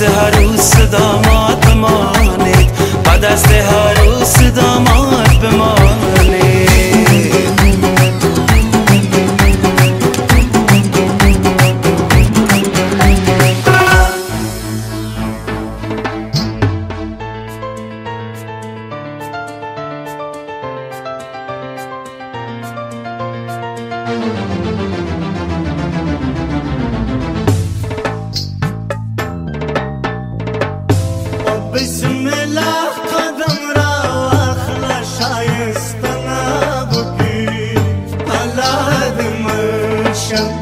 عروس داماد بمانید، با دست عروس داماد بمانید. بسم الله قدم را اخلا شایستنا بکی حالات مرشم.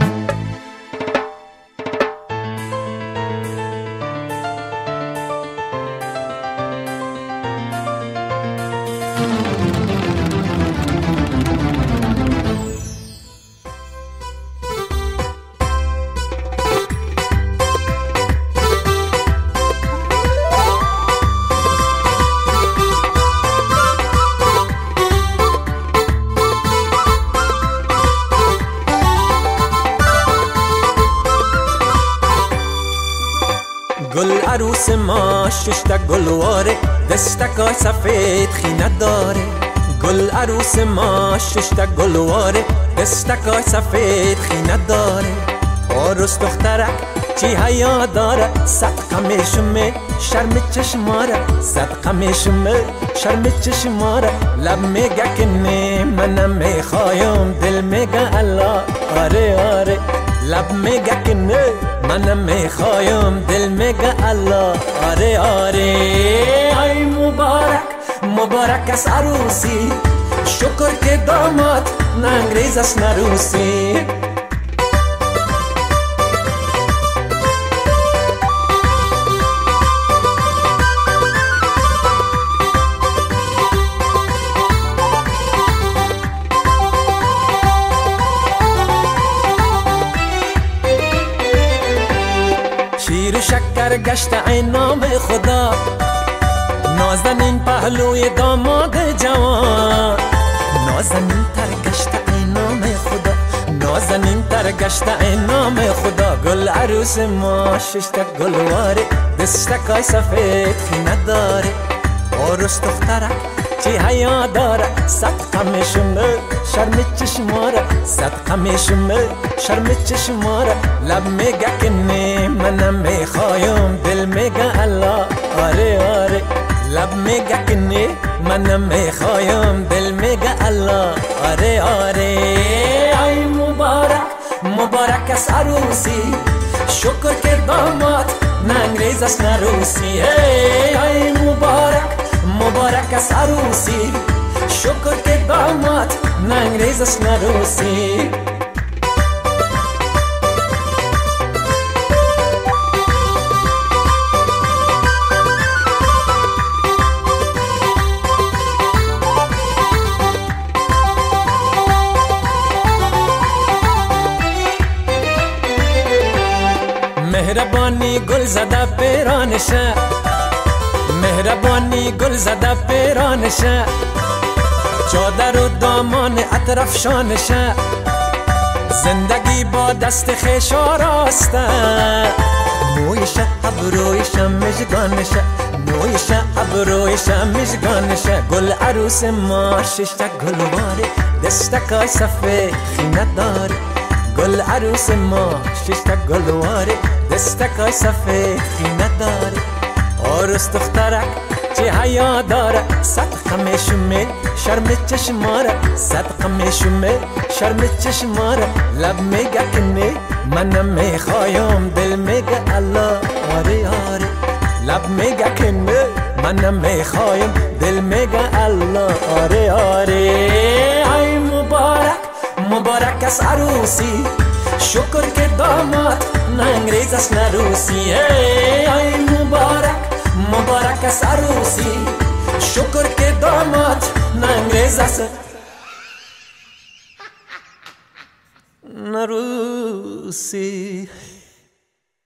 گل عروس ما ششتا گلواره، دستکای سفید خینه داره. گل عروس ما ششتا گلواره، دستکای سفید خینه داره. عروس دخترک چی حیا داره، صدقه میشمه شرم چشماره، صدقه میشمه شرم چشماره. لب میگه که نه منم میخوایم، دل میگه الله آره آره. لب میگه که نه منم میخوایم، دل میگه الله آره آره. ای مبارک مبارک از عروسی، شکر که داماد نه انگریز است نه روسی. شیر و شکر گشت ای نام خدا، نازنین پهلوی داماد جوان. نازنین تر گشت ای نام خدا، نازنین تر گشت ای نام خدا. گل عروس ما ششتا گلواره، دستکای سفید خینه داره. عروس دخترک چی حیا داره، صدقه میشمه شرم چشماره، صدقه میشمه شرم چشماره. لب میگه که نه منم میخوایم، دل میگه الله آره آره. لب میگه که نه منم میخوایم، دل میگه الله آره آره. ای مبارک مبارک از عروسی، شکر که داماد نه انگریز است نه روسی. ای مبارک مبارک از عروسی، شکر که داماد نه انگریز است نه روسی. مهربانی گل زده پیرانشه، مهربانی گل زده پیرانشه. چادر و دامان اطرف شانشه، زندگی با دست خویش آراسته. مویشه ابرویشه مژگانشه، مویشه ابرویشه مژگانشه. گل عروس ما ششتا گلواره، دستکای سفید خینه داره. گل عروس ما ششتا گلواره، دستکای سفید خینه داره. عروس دخترک چی حیا داره، صدقه میشمه شرم چشماره، صدقه میشمه شرم چشماره. لب میگه که نه منم میخوایم، دل میگه الله آره آره. لب میگه که نه منم میخوایم، دل میگه الله آره آره. ای مبارک مبارک از عروسی، شکر که داماد نه انگریز است نه روسی. ای مبارک مبارک از عروسی، شکر که داماد نه انگریز است نه روسی.